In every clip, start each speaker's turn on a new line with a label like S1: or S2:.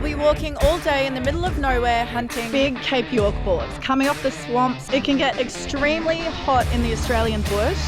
S1: We'll be walking all day in the middle of nowhere hunting big Cape York boars. Coming off the swamps, it can get extremely hot in the Australian bush.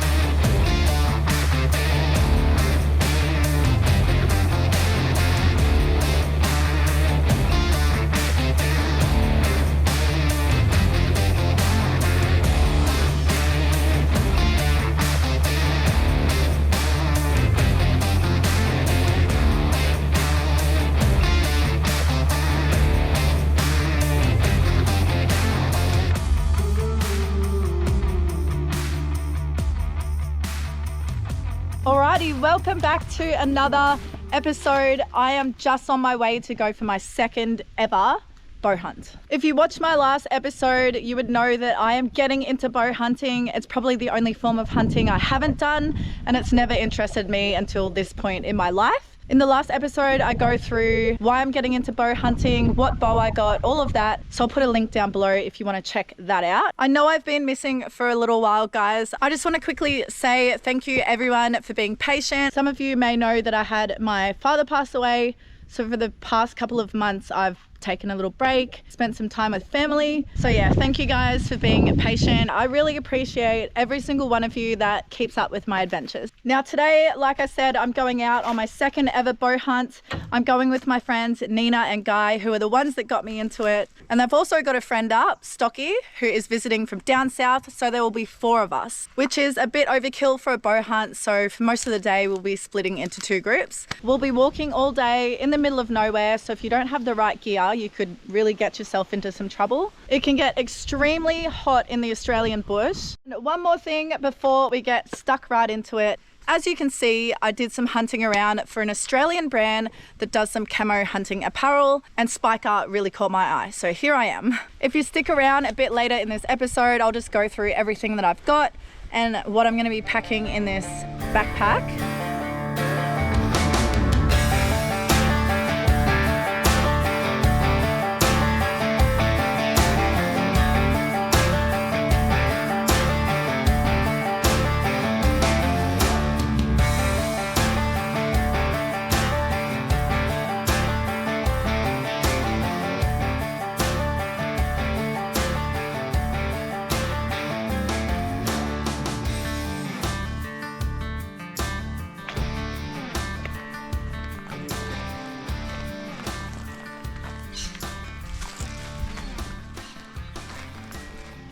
S1: Alrighty, welcome back to another episode. I am just on my way to go for my second ever bow hunt. If you watched my last episode, you would know that I am getting into bow hunting. It's probably the only form of hunting I haven't done, and it's never interested me until this point in my life. In the last episode, I go through why I'm getting into bow hunting, what bow I got, all of that. So I'll put a link down below if you want to check that out. I know I've been missing for a little while, guys. I just want to quickly say thank you everyone for being patient. Some of you may know that I had my father pass away. So for the past couple of months, I've taken a little break, spent some time with family. So yeah, thank you guys for being patient. I really appreciate every single one of you that keeps up with my adventures. Now today, like I said, I'm going out on my second ever bow hunt. I'm going with my friends Nina and Guy, who are the ones that got me into it. And I've also got a friend up, Stocky, who is visiting from down south. So there will be 4 of us, which is a bit overkill for a bow hunt. So for most of the day, we'll be splitting into 2 groups. We'll be walking all day in the middle of nowhere. So if you don't have the right gear, you could really get yourself into some trouble. It can get extremely hot in the Australian bush. And one more thing before we get stuck right into it. As you can see, I did some hunting around for an Australian brand that does some camo hunting apparel, and Spiker really caught my eye. So here I am. If you stick around a bit later in this episode, I'll just go through everything that I've got and what I'm going to be packing in this backpack.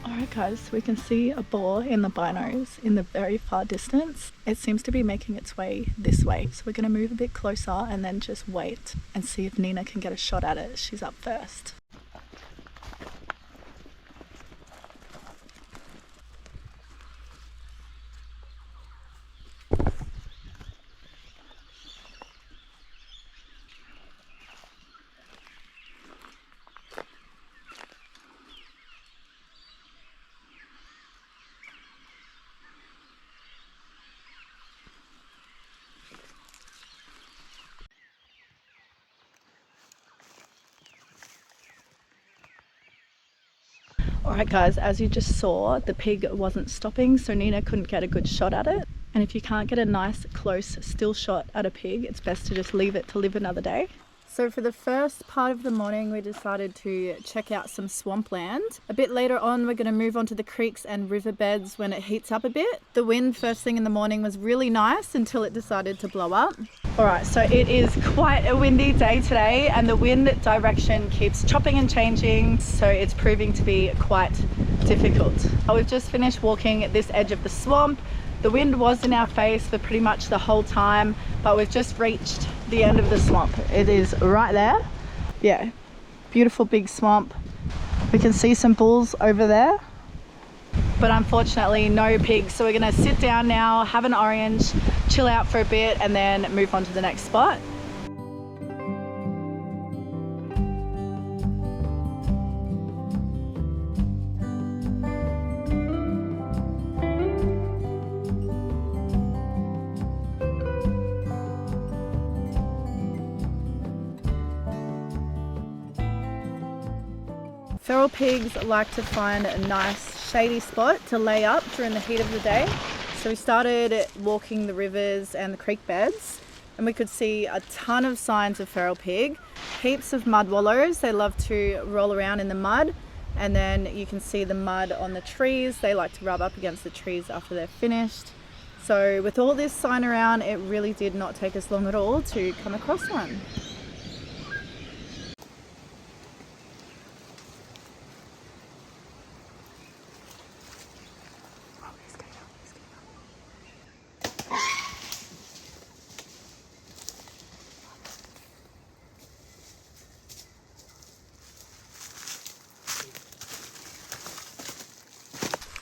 S1: Alright guys, we can see a boar in the binos in the very far distance. It seems to be making its way this way. So we're going to move a bit closer and then just wait and see if Nina can get a shot at it. She's up first. Alright guys, as you just saw, the pig wasn't stopping, so Nina couldn't get a good shot at it. And if you can't get a nice, close, still shot at a pig, it's best to just leave it to live another day. So for the first part of the morning, we decided to check out some swampland. A bit later on, we're going to move on to the creeks and riverbeds when it heats up a bit. The wind first thing in the morning was really nice until it decided to blow up. Alright, so it is quite a windy day today, and the wind direction keeps chopping and changing, so it's proving to be quite difficult. We've just finished walking at this edge of the swamp. The wind was in our face for pretty much the whole time, but we've just reached the end of the swamp. It is right there. Yeah, beautiful big swamp. We can see some bulls over there, but unfortunately no pigs. So we're gonna sit down now, have an orange, chill out for a bit, and then move on to the next spot. Feral pigs like to find a nice shady spot to lay up during the heat of the day. So we started walking the rivers and the creek beds, and we could see a ton of signs of feral pig, heaps of mud wallows. They love to roll around in the mud, and then you can see the mud on the trees. They like to rub up against the trees after they're finished. So with all this sign around, it really did not take us long at all to come across one.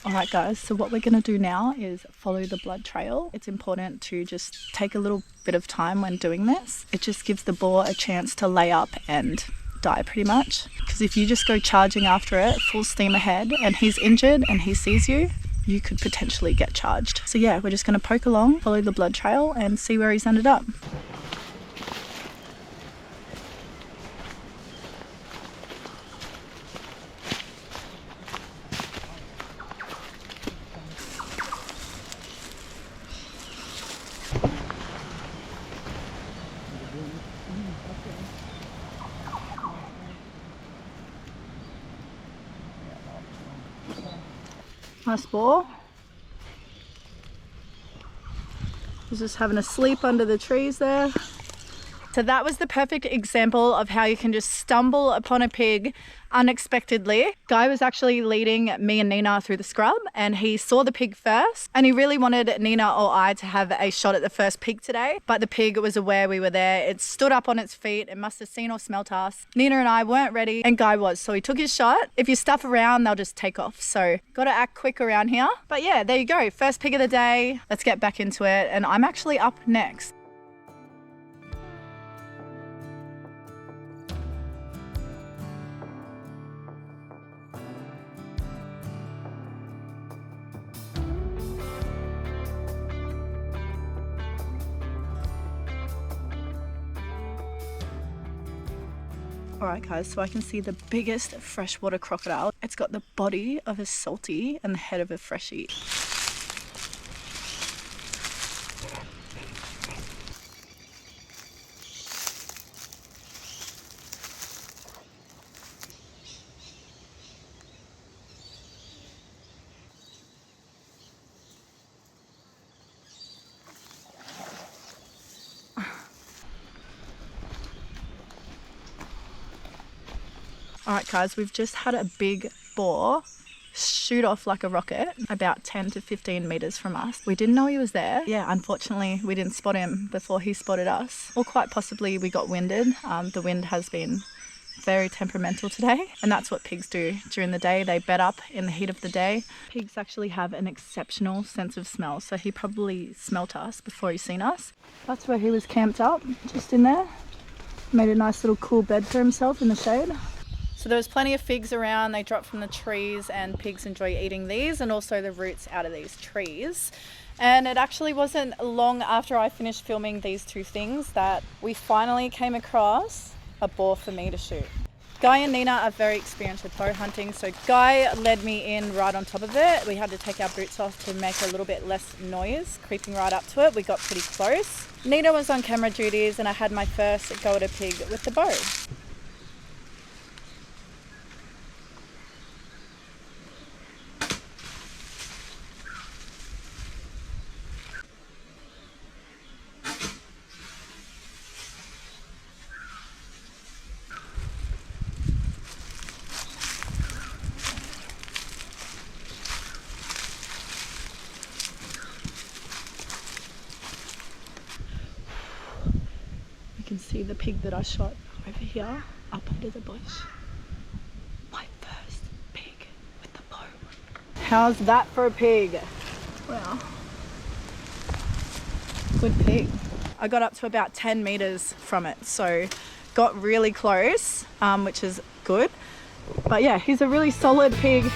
S1: Alright guys, so what we're going to do now is follow the blood trail. It's important to just take a little bit of time when doing this. It just gives the boar a chance to lay up and die pretty much. Because if you just go charging after it, full steam ahead, and he's injured and he sees you, you could potentially get charged. So yeah, we're just going to poke along, follow the blood trail and see where he's ended up. Nice boar. He's just having a sleep under the trees there. So that was the perfect example of how you can just stumble upon a pig unexpectedly. Guy was actually leading me and Nina through the scrub, and he saw the pig first, and he really wanted Nina or I to have a shot at the first pig today, but the pig was aware we were there. It stood up on its feet. It must have seen or smelt us. Nina and I weren't ready, and Guy was, so he took his shot. If you stuff around, they'll just take off, so gotta act quick around here. But yeah, there you go, first pig of the day. Let's get back into it, and I'm actually up next. Alright guys, so I can see the biggest freshwater crocodile. It's got the body of a salty and the head of a freshie. Alright guys, we've just had a big boar shoot off like a rocket about 10 to 15 meters from us. We didn't know he was there. Yeah, unfortunately we didn't spot him before he spotted us. Or quite possibly we got winded. The wind has been very temperamental today, and that's what pigs do during the day. They bed up in the heat of the day. Pigs actually have an exceptional sense of smell, so he probably smelt us before he seen us. That's where he was camped up, just in there. Made a nice little cool bed for himself in the shade. So there was plenty of figs around. They drop from the trees, and pigs enjoy eating these and also the roots out of these trees. And it actually wasn't long after I finished filming these two things that we finally came across a boar for me to shoot. Guy and Nina are very experienced with bow hunting, so Guy led me in right on top of it. We had to take our boots off to make a little bit less noise, creeping right up to it. We got pretty close. Nina was on camera duties, and I had my first go at a pig with the bow. You can see the pig that I shot over here, up under the bush. My first pig with the bow. How's that for a pig? Wow. Good pig. I got up to about 10 meters from it, so got really close, which is good. But yeah, he's a really solid pig.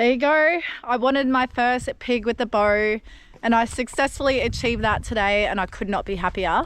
S1: There you go. I wanted my first pig with the bow and I successfully achieved that today, and I could not be happier.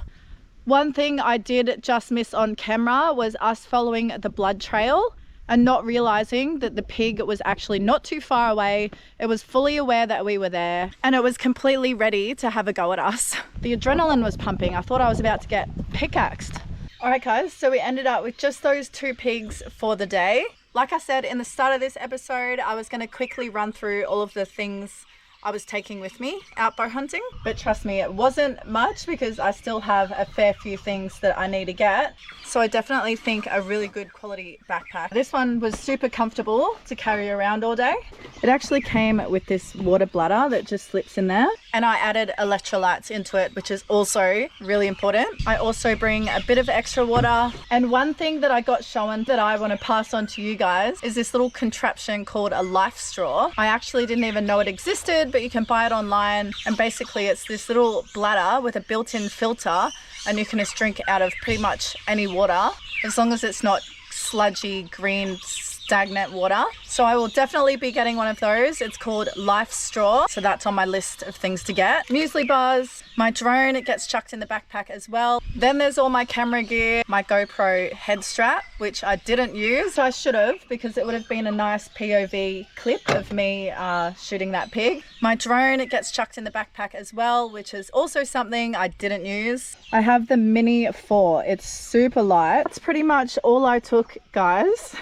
S1: One thing I did just miss on camera was us following the blood trail and not realizing that the pig was actually not too far away. It was fully aware that we were there and it was completely ready to have a go at us. The adrenaline was pumping. I thought I was about to get pickaxed. All right guys, so we ended up with just those 2 pigs for the day. Like I said in the start of this episode, I was going to quickly run through all of the things I was taking with me out bow hunting, but trust me, it wasn't much because I still have a fair few things that I need to get. So I definitely think a really good quality backpack. This one was super comfortable to carry around all day. It actually came with this water bladder that just slips in there, and I added electrolytes into it, which is also really important. I also bring a bit of extra water, and one thing that I got shown that I want to pass on to you guys is this little contraption called a life straw. I actually didn't even know it existed, but you can buy it online, and basically it's this little bladder with a built-in filter, and you can just drink out of pretty much any water as long as it's not sludgy green stagnant water. So I will definitely be getting one of those. It's called Life Straw, so that's on my list of things to get. Muesli bars, my drone, it gets chucked in the backpack as well. Then there's all my camera gear, my GoPro head strap, which I didn't use. So I should have, because it would have been a nice POV clip of me shooting that pig. My drone, it gets chucked in the backpack as well, which is also something I didn't use. I have the Mini 4. It's super light. That's pretty much all I took, guys.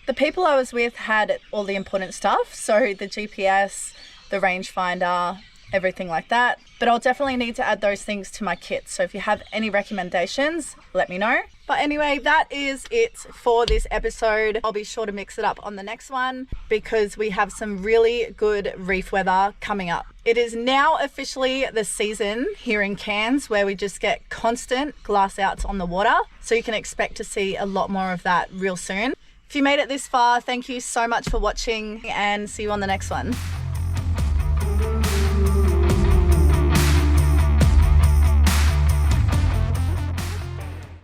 S1: The people I was with had all the important stuff, so the GPS, the rangefinder, everything like that. But I'll definitely need to add those things to my kit. So if you have any recommendations, let me know. But anyway, that is it for this episode. I'll be sure to mix it up on the next one because we have some really good reef weather coming up. It is now officially the season here in Cairns where we just get constant glass outs on the water. So you can expect to see a lot more of that real soon. If you made it this far, thank you so much for watching and see you on the next one.